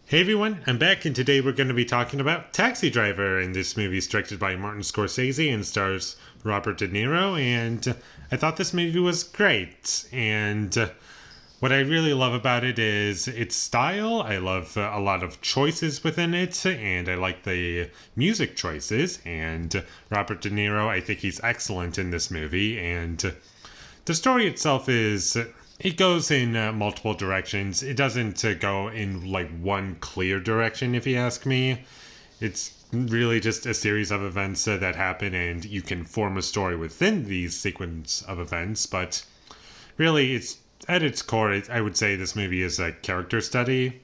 Hey everyone, I'm back, and today we're going to be talking about Taxi Driver, and this movie is directed by Martin Scorsese and stars Robert De Niro, and I thought this movie was great, and what I really love about it is its style. I love a lot of choices within it, and I like the music choices, and Robert De Niro, I think he's excellent in this movie, and the story itself is it goes in multiple directions. It doesn't go in like one clear direction, if you ask me. It's really just a series of events that happen, and you can form a story within these sequence of events. But really, it's at its core, I would say this movie is a character study,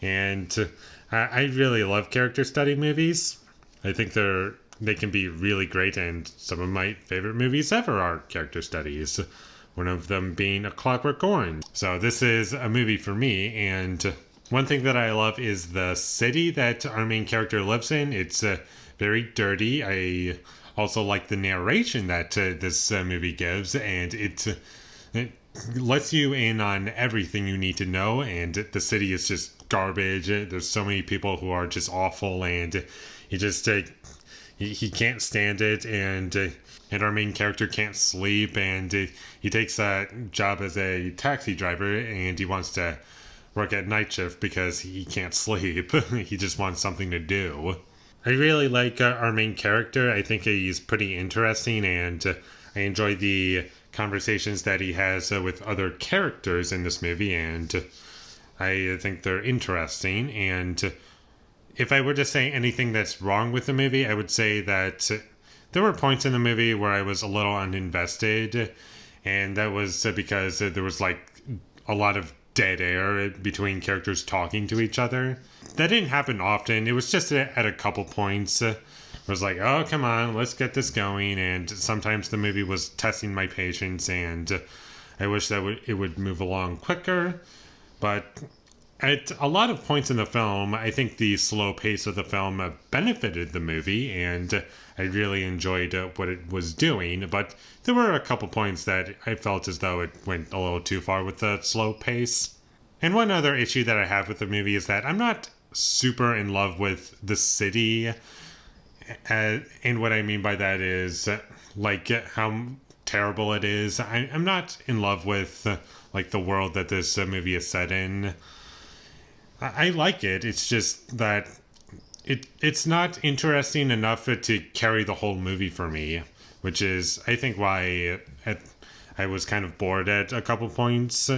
and I really love character study movies. I think they can be really great, and some of my favorite movies ever are character studies. One of them being A Clockwork Orange. So this is a movie for me, and one thing that I love is the city that our main character lives in. It's very dirty. I also like the narration that this movie gives, and it lets you in on everything you need to know, and the city is just garbage. There's so many people who are just awful, and he just he can't stand it, and our main character can't sleep, and he takes a job as a taxi driver, and he wants to work at night shift because he can't sleep. He just wants something to do. I really like our main character. I think he's pretty interesting, and I enjoy the conversations that he has with other characters in this movie, and I think they're interesting. And if I were to say anything that's wrong with the movie, I would say that there were points in the movie where I was a little uninvested, and that was because there was like a lot of dead air between characters talking to each other. That didn't happen often. It was just at a couple points. It was like, oh, come on, let's get this going. And sometimes the movie was testing my patience, and I wish that it would move along quicker. But at a lot of points in the film, I think the slow pace of the film benefited the movie, and I really enjoyed what it was doing. But there were a couple points that I felt as though it went a little too far with the slow pace. And one other issue that I have with the movie is that I'm not super in love with the city. And what I mean by that is like how terrible it is. I'm not in love with like the world that this movie is set in. I like it. It's just that it's not interesting enough to carry the whole movie for me, which is, I think, why I was kind of bored at a couple points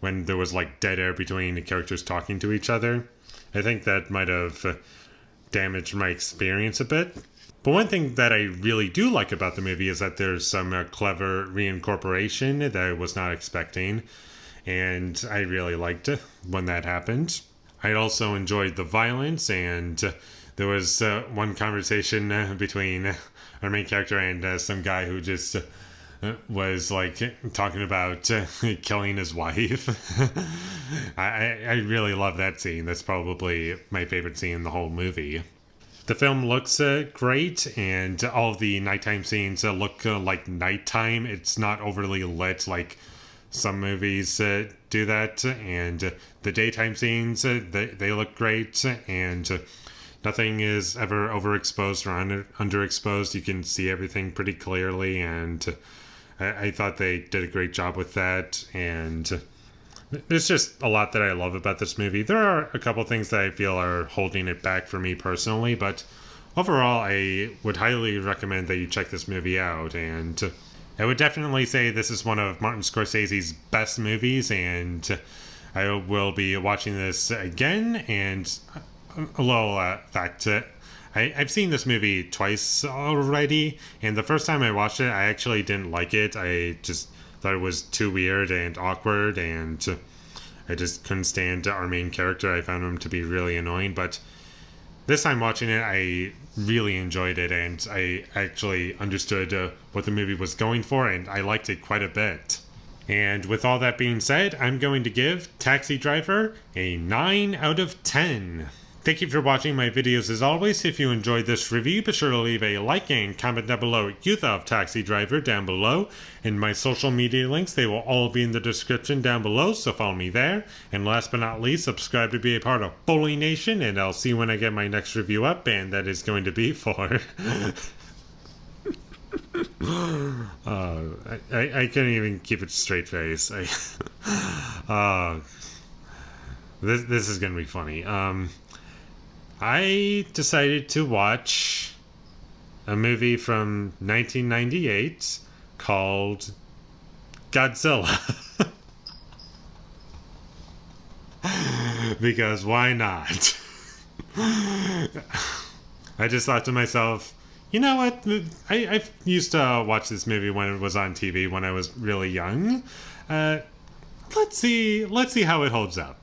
when there was like dead air between the characters talking to each other. I think that might have damaged my experience a bit. But one thing that I really do like about the movie is that there's some clever reincorporation that I was not expecting, and I really liked it when that happened. I also enjoyed the violence, and there was one conversation between our main character and some guy who just was like talking about killing his wife. I really love that scene. That's probably my favorite scene in the whole movie. The film looks great, and all of the nighttime scenes look like nighttime. It's not overly lit like some movies do that, and the daytime scenes, they look great, and nothing is ever overexposed or underexposed. You can see everything pretty clearly, and I thought they did a great job with that, and there's just a lot that I love about this movie. There are a couple things that I feel are holding it back for me personally, but overall, I would highly recommend that you check this movie out, and I would definitely say this is one of Martin Scorsese's best movies, and I will be watching this again. And a little fact, I've seen this movie twice already, and the first time I watched it, I actually didn't like it. I just thought it was too weird and awkward, and I just couldn't stand our main character. I found him to be really annoying, but this time watching it, I really enjoyed it, and I actually understood what the movie was going for, and I liked it quite a bit. And with all that being said, I'm going to give Taxi Driver a 9 out of 10. Thank you for watching my videos as always. If you enjoyed this review, be sure to leave a like and comment down below what you thought of Taxi Driver down below. And my social media links, they will all be in the description down below, so follow me there. And last but not least, subscribe to be a part of Foley Nation, and I'll see you when I get my next review up, and that is going to be for... I can't even keep a straight face. This is going to be funny. I decided to watch a movie from 1998 called Godzilla. Because why not? I just thought to myself, you know what? I used to watch this movie when it was on TV when I was really young. Let's see how it holds up.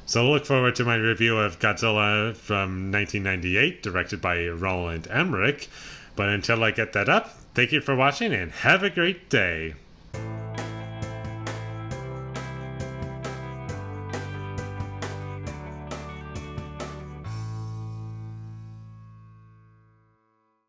So look forward to my review of Godzilla from 1998, directed by Roland Emmerich. But until I get that up, thank you for watching and have a great day.